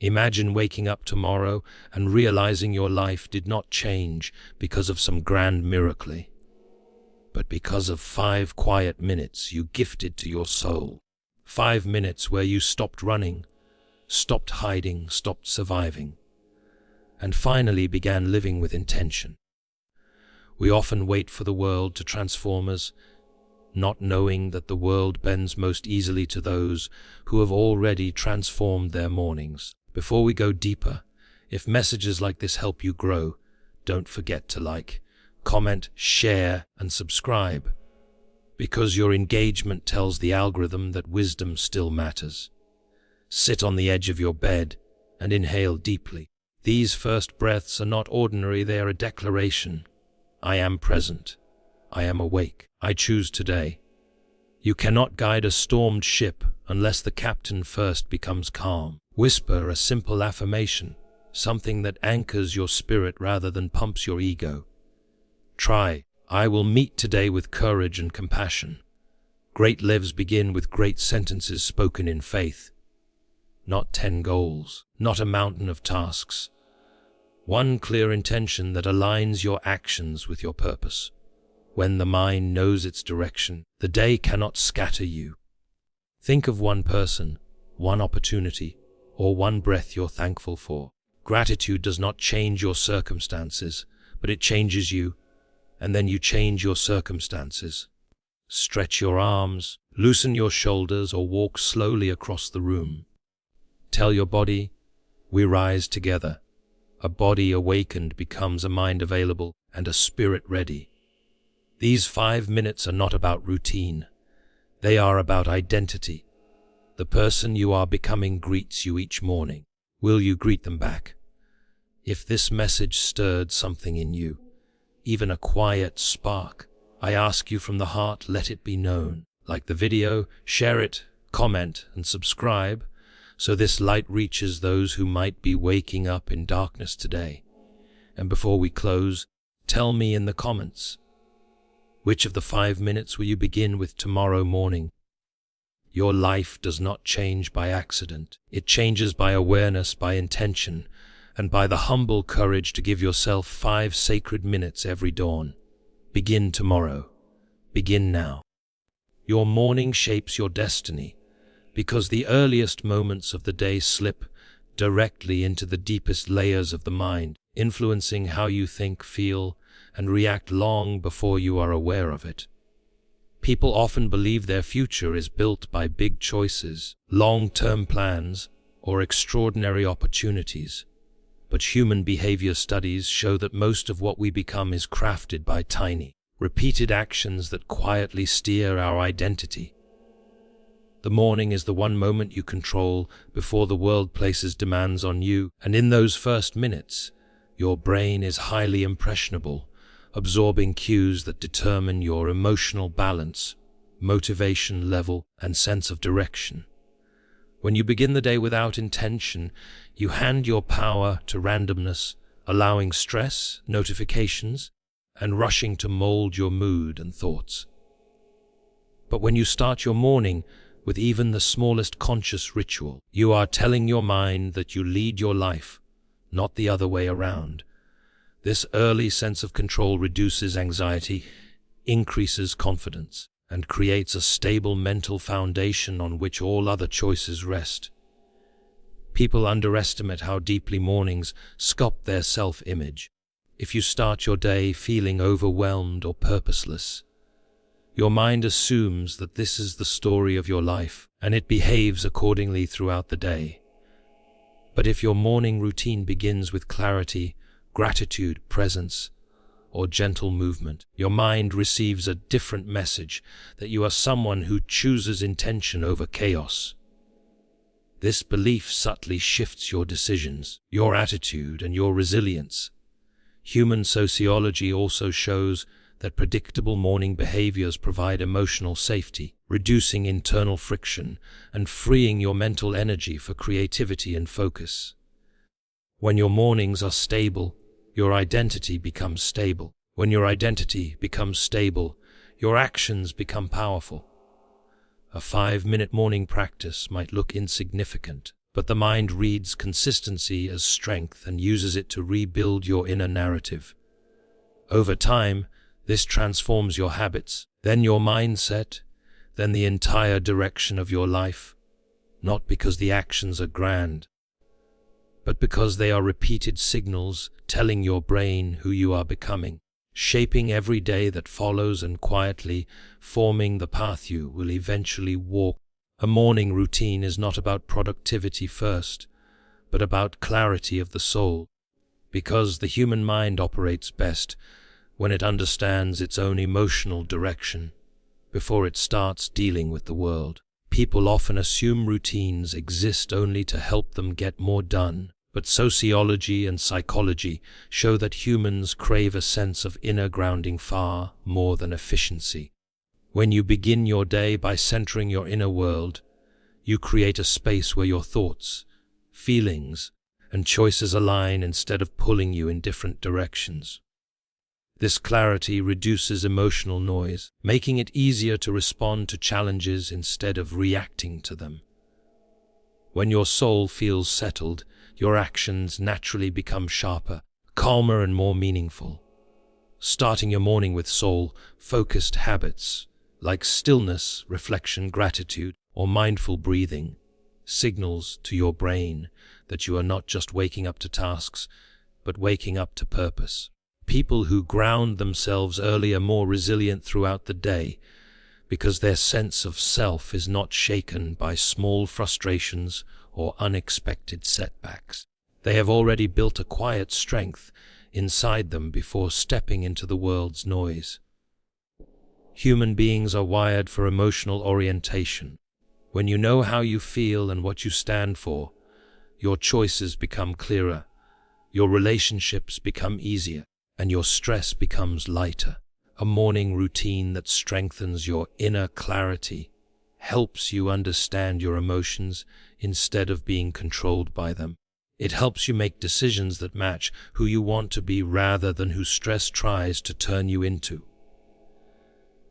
Imagine waking up tomorrow and realizing your life did not change because of some grand miracle, but because of 5 quiet minutes you gifted to your soul. 5 minutes where you stopped running, stopped hiding, stopped surviving, and finally began living with intention. We often wait for the world to transform us, not knowing that the world bends most easily to those who have already transformed their mornings. Before we go deeper, if messages like this help you grow, don't forget to like, comment, share, and subscribe, because your engagement tells the algorithm that wisdom still matters. Sit on the edge of your bed and inhale deeply. These first breaths are not ordinary, they are a declaration. I am present. I am awake. I choose today. You cannot guide a stormed ship unless the captain first becomes calm. Whisper a simple affirmation, something that anchors your spirit rather than pumps your ego. Try, I will meet today with courage and compassion. Great lives begin with great sentences spoken in faith. Not 10 goals, not a mountain of tasks. One clear intention that aligns your actions with your purpose. When the mind knows its direction, the day cannot scatter you. Think of one person, one opportunity, or one breath you're thankful for. Gratitude does not change your circumstances, but it changes you, and then you change your circumstances. Stretch your arms, loosen your shoulders, or walk slowly across the room. Tell your body, we rise together. A body awakened becomes a mind available and a spirit ready. These 5 minutes are not about routine. They are about identity. The person you are becoming greets you each morning. Will you greet them back? If this message stirred something in you, even a quiet spark, I ask you from the heart, let it be known. Like the video, share it, comment, and subscribe, so this light reaches those who might be waking up in darkness today. And before we close, tell me in the comments, which of the 5 minutes will you begin with tomorrow morning? Your life does not change by accident. It changes by awareness, by intention, and by the humble courage to give yourself 5 sacred minutes every dawn. Begin tomorrow. Begin now. Your morning shapes your destiny, because the earliest moments of the day slip directly into the deepest layers of the mind, influencing how you think, feel, and react long before you are aware of it. People often believe their future is built by big choices, long-term plans, or extraordinary opportunities. But human behavior studies show that most of what we become is crafted by tiny, repeated actions that quietly steer our identity. The morning is the one moment you control before the world places demands on you, and in those first minutes, your brain is highly impressionable, absorbing cues that determine your emotional balance, motivation level, and sense of direction. When you begin the day without intention, you hand your power to randomness, allowing stress, notifications, and rushing to mold your mood and thoughts. But when you start your morning with even the smallest conscious ritual, you are telling your mind that you lead your life, not the other way around. This early sense of control reduces anxiety, increases confidence, and creates a stable mental foundation on which all other choices rest. People underestimate how deeply mornings sculpt their self-image. If you start your day feeling overwhelmed or purposeless, your mind assumes that this is the story of your life, and it behaves accordingly throughout the day. But if your morning routine begins with clarity, gratitude, presence, or gentle movement, your mind receives a different message that you are someone who chooses intention over chaos. This belief subtly shifts your decisions, your attitude, and your resilience. Human sociology also shows that predictable morning behaviors provide emotional safety, reducing internal friction and freeing your mental energy for creativity and focus. When your mornings are stable, your identity becomes stable. When your identity becomes stable, your actions become powerful. A 5-minute morning practice might look insignificant, But the mind reads consistency as strength and uses it to rebuild your inner narrative. Over time, this transforms your habits, then your mindset, then the entire direction of your life, not because the actions are grand, but because they are repeated signals telling your brain who you are becoming, shaping every day that follows and quietly forming the path you will eventually walk. A morning routine is not about productivity first, but about clarity of the soul, because the human mind operates best when it understands its own emotional direction before it starts dealing with the world. People often assume routines exist only to help them get more done, but sociology and psychology show that humans crave a sense of inner grounding far more than efficiency. When you begin your day by centering your inner world, you create a space where your thoughts, feelings, and choices align instead of pulling you in different directions. This clarity reduces emotional noise, making it easier to respond to challenges instead of reacting to them. When your soul feels settled, your actions naturally become sharper, calmer, and more meaningful. Starting your morning with soul-focused habits, like stillness, reflection, gratitude, or mindful breathing, signals to your brain that you are not just waking up to tasks, but waking up to purpose. People who ground themselves early are more resilient throughout the day because their sense of self is not shaken by small frustrations or unexpected setbacks. They have already built a quiet strength inside them before stepping into the world's noise. Human beings are wired for emotional orientation. When you know how you feel and what you stand for, your choices become clearer, your relationships become easier, and your stress becomes lighter. A morning routine that strengthens your inner clarity helps you understand your emotions instead of being controlled by them. It helps you make decisions that match who you want to be rather than who stress tries to turn you into.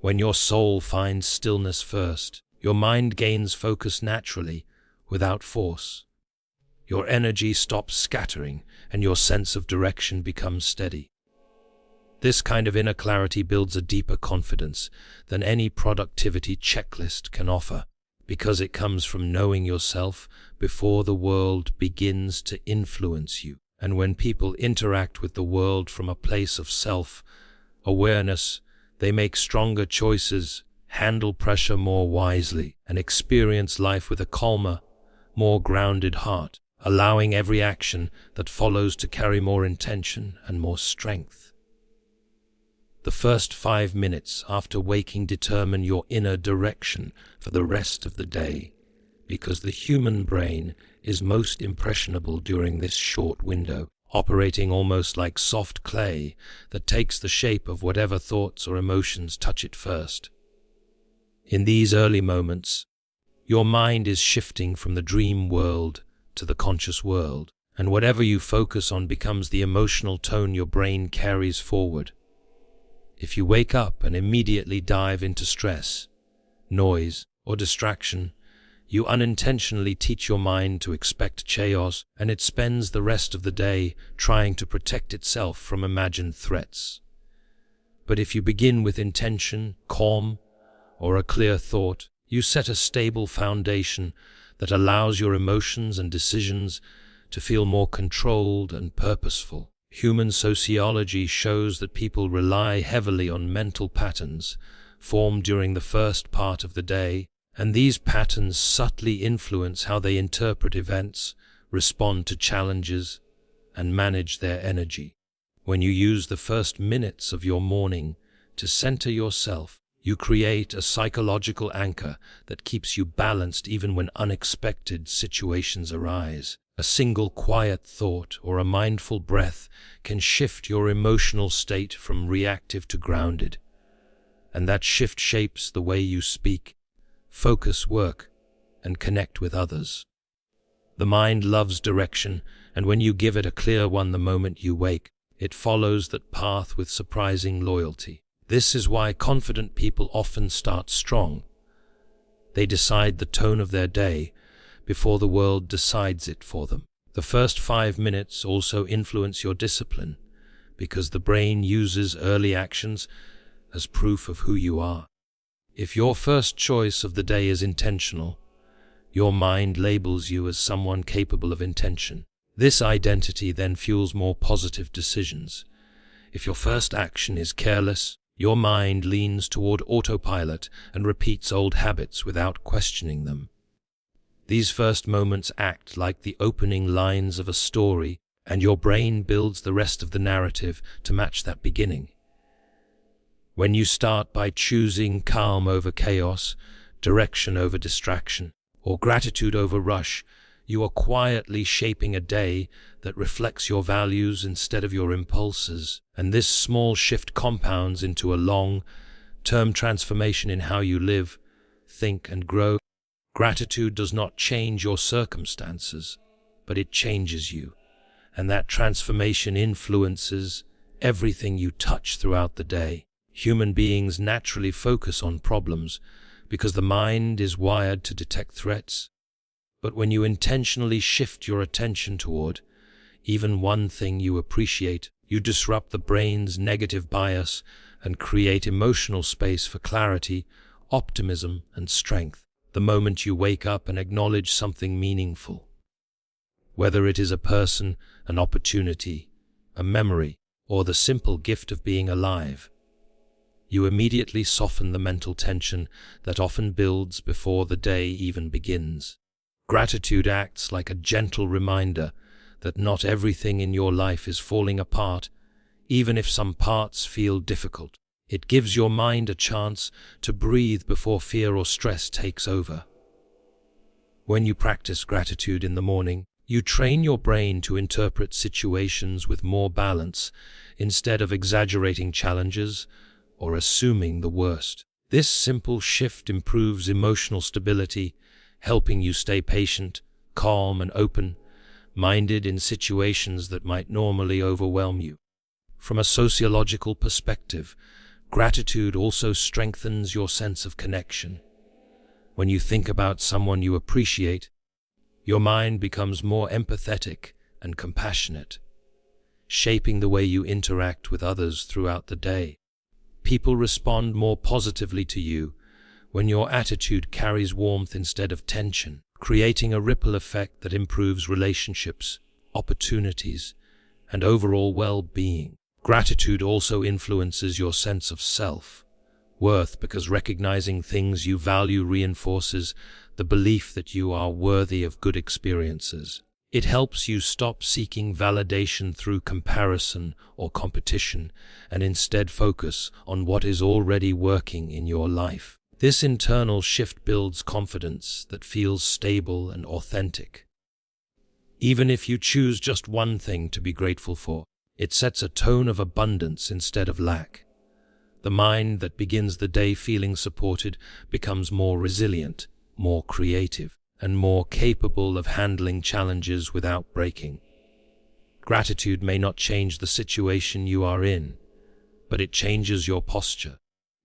When your soul finds stillness first, your mind gains focus naturally, without force. Your energy stops scattering, and your sense of direction becomes steady. This kind of inner clarity builds a deeper confidence than any productivity checklist can offer, because it comes from knowing yourself before the world begins to influence you. And when people interact with the world from a place of self-awareness, they make stronger choices, handle pressure more wisely, and experience life with a calmer, more grounded heart, allowing every action that follows to carry more intention and more strength. The first 5 minutes after waking determine your inner direction for the rest of the day, because the human brain is most impressionable during this short window, operating almost like soft clay that takes the shape of whatever thoughts or emotions touch it first. In these early moments, your mind is shifting from the dream world to the conscious world, and whatever you focus on becomes the emotional tone your brain carries forward. If you wake up and immediately dive into stress, noise, or distraction, you unintentionally teach your mind to expect chaos, and it spends the rest of the day trying to protect itself from imagined threats. But if you begin with intention, calm, or a clear thought, you set a stable foundation that allows your emotions and decisions to feel more controlled and purposeful. Human sociology shows that people rely heavily on mental patterns formed during the first part of the day, and these patterns subtly influence how they interpret events, respond to challenges, and manage their energy. When you use the first minutes of your morning to center yourself, you create a psychological anchor that keeps you balanced even when unexpected situations arise. A single quiet thought or a mindful breath can shift your emotional state from reactive to grounded, and that shift shapes the way you speak, focus, work, and connect with others. The mind loves direction, and when you give it a clear one the moment you wake, it follows that path with surprising loyalty. This is why confident people often start strong. They decide the tone of their day before the world decides it for them. The first 5 minutes also influence your discipline, because the brain uses early actions as proof of who you are. If your first choice of the day is intentional, your mind labels you as someone capable of intention. This identity then fuels more positive decisions. If your first action is careless, your mind leans toward autopilot and repeats old habits without questioning them. These first moments act like the opening lines of a story, and your brain builds the rest of the narrative to match that beginning. When you start by choosing calm over chaos, direction over distraction, or gratitude over rush, you are quietly shaping a day that reflects your values instead of your impulses. And this small shift compounds into a long-term transformation in how you live, think, and grow. Gratitude does not change your circumstances, but it changes you. And that transformation influences everything you touch throughout the day. Human beings naturally focus on problems because the mind is wired to detect threats. But when you intentionally shift your attention toward even one thing you appreciate, you disrupt the brain's negative bias and create emotional space for clarity, optimism, and strength. The moment you wake up and acknowledge something meaningful, whether it is a person, an opportunity, a memory, or the simple gift of being alive, you immediately soften the mental tension that often builds before the day even begins. Gratitude acts like a gentle reminder that not everything in your life is falling apart, even if some parts feel difficult. It gives your mind a chance to breathe before fear or stress takes over. When you practice gratitude in the morning, you train your brain to interpret situations with more balance instead of exaggerating challenges or assuming the worst. This simple shift improves emotional stability, helping you stay patient, calm, and open-minded in situations that might normally overwhelm you. From a sociological perspective, gratitude also strengthens your sense of connection. When you think about someone you appreciate, your mind becomes more empathetic and compassionate, shaping the way you interact with others throughout the day. People respond more positively to you when your attitude carries warmth instead of tension, creating a ripple effect that improves relationships, opportunities, and overall well-being. Gratitude also influences your sense of self-worth because recognizing things you value reinforces the belief that you are worthy of good experiences. It helps you stop seeking validation through comparison or competition and instead focus on what is already working in your life. This internal shift builds confidence that feels stable and authentic. Even if you choose just one thing to be grateful for, it sets a tone of abundance instead of lack. The mind that begins the day feeling supported becomes more resilient, more creative, and more capable of handling challenges without breaking. Gratitude may not change the situation you are in, but it changes your posture,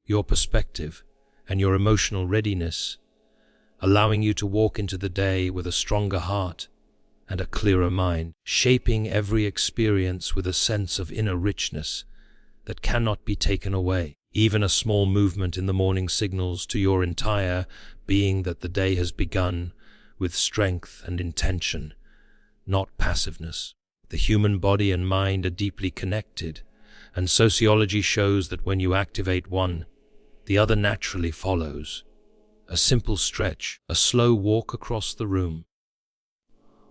your perspective, and your emotional readiness, allowing you to walk into the day with a stronger heart and a clearer mind, shaping every experience with a sense of inner richness that cannot be taken away. Even a small movement in the morning signals to your entire being that the day has begun with strength and intention, not passiveness. The human body and mind are deeply connected, and sociology shows that when you activate one, the other naturally follows. A simple stretch, a slow walk across the room,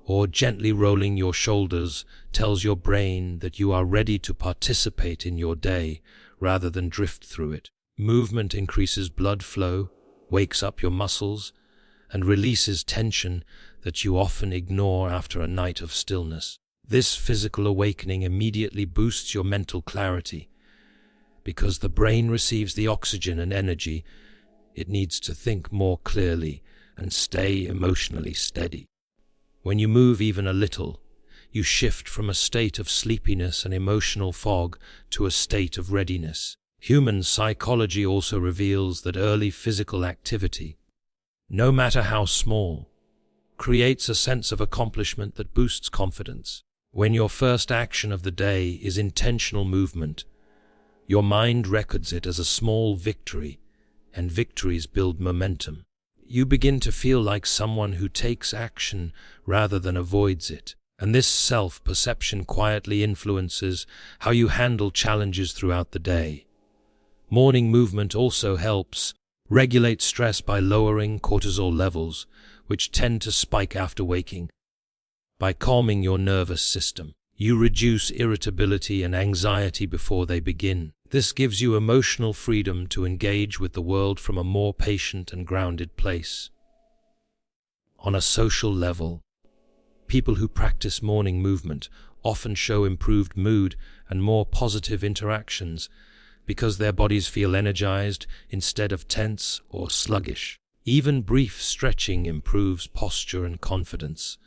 or gently rolling your shoulders tells your brain that you are ready to participate in your day rather than drift through it. Movement increases blood flow, wakes up your muscles, and releases tension that you often ignore after a night of stillness. This physical awakening immediately boosts your mental clarity because the brain receives the oxygen and energy it needs to think more clearly and stay emotionally steady. When you move even a little, you shift from a state of sleepiness and emotional fog to a state of readiness. Human psychology also reveals that early physical activity, no matter how small, creates a sense of accomplishment that boosts confidence. When your first action of the day is intentional movement, your mind records it as a small victory, and victories build momentum. You begin to feel like someone who takes action rather than avoids it, and this self-perception quietly influences how you handle challenges throughout the day. Morning movement also helps regulate stress by lowering cortisol levels, which tend to spike after waking. By calming your nervous system, you reduce irritability and anxiety before they begin. This gives you emotional freedom to engage with the world from a more patient and grounded place. On a social level, people who practice morning movement often show improved mood and more positive interactions because their bodies feel energized instead of tense or sluggish. Even brief stretching improves posture and confidence,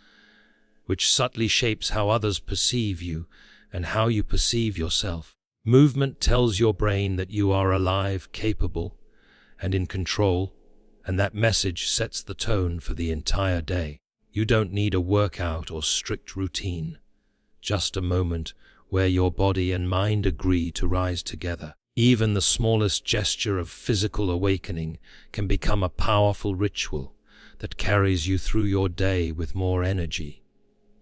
which subtly shapes how others perceive you and how you perceive yourself. Movement tells your brain that you are alive, capable, and in control, and that message sets the tone for the entire day. You don't need a workout or strict routine, just a moment where your body and mind agree to rise together. Even the smallest gesture of physical awakening can become a powerful ritual that carries you through your day with more energy,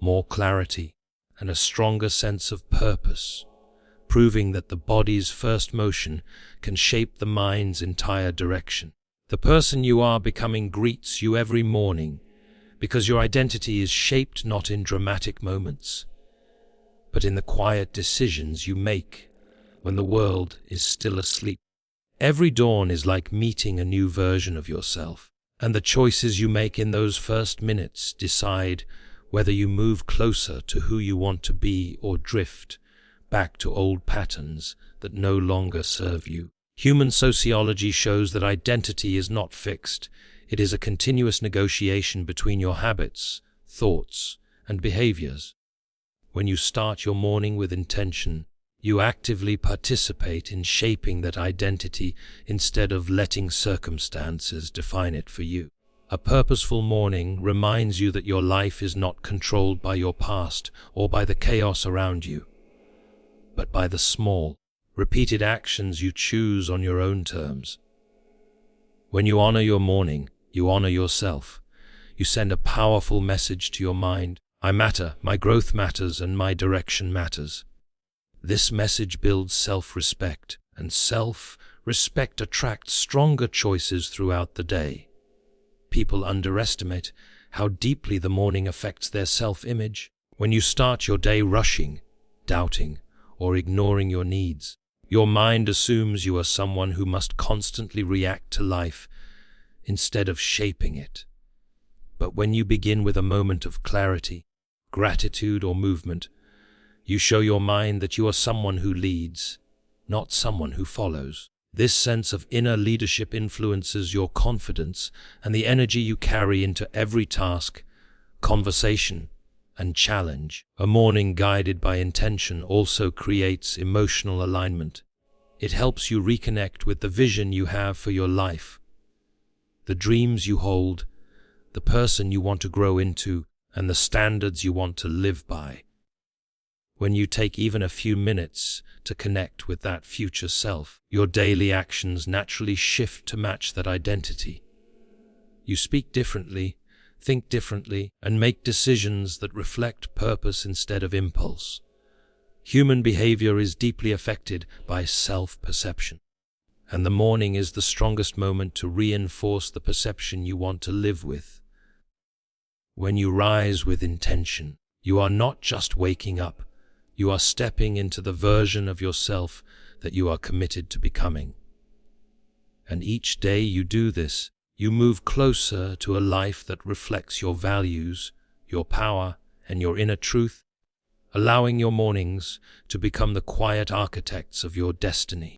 more clarity, and a stronger sense of purpose, proving that the body's first motion can shape the mind's entire direction. The person you are becoming greets you every morning because your identity is shaped not in dramatic moments, but in the quiet decisions you make when the world is still asleep. Every dawn is like meeting a new version of yourself, and the choices you make in those first minutes decide whether you move closer to who you want to be or drift back to old patterns that no longer serve you. Human sociology shows that identity is not fixed. It is a continuous negotiation between your habits, thoughts, and behaviors. When you start your morning with intention, you actively participate in shaping that identity instead of letting circumstances define it for you. A purposeful morning reminds you that your life is not controlled by your past or by the chaos around you, but by the small, repeated actions you choose on your own terms. When you honor your morning, you honor yourself. You send a powerful message to your mind: I matter, my growth matters, and my direction matters. This message builds self-respect, and self-respect attracts stronger choices throughout the day. People underestimate how deeply the morning affects their self-image. When you start your day rushing, doubting, or ignoring your needs, your mind assumes you are someone who must constantly react to life instead of shaping it. But when you begin with a moment of clarity, gratitude, or movement, you show your mind that you are someone who leads, not someone who follows. This sense of inner leadership influences your confidence and the energy you carry into every task, conversation, and challenge. A morning guided by intention also creates emotional alignment. It helps you reconnect with the vision you have for your life, the dreams you hold, the person you want to grow into, and the standards you want to live by. When you take even a few minutes to connect with that future self, your daily actions naturally shift to match that identity. You speak differently, think differently, and make decisions that reflect purpose instead of impulse. Human behavior is deeply affected by self-perception, and the morning is the strongest moment to reinforce the perception you want to live with. When you rise with intention, you are not just waking up, you are stepping into the version of yourself that you are committed to becoming. And each day you do this, you move closer to a life that reflects your values, your power, and your inner truth, allowing your mornings to become the quiet architects of your destiny.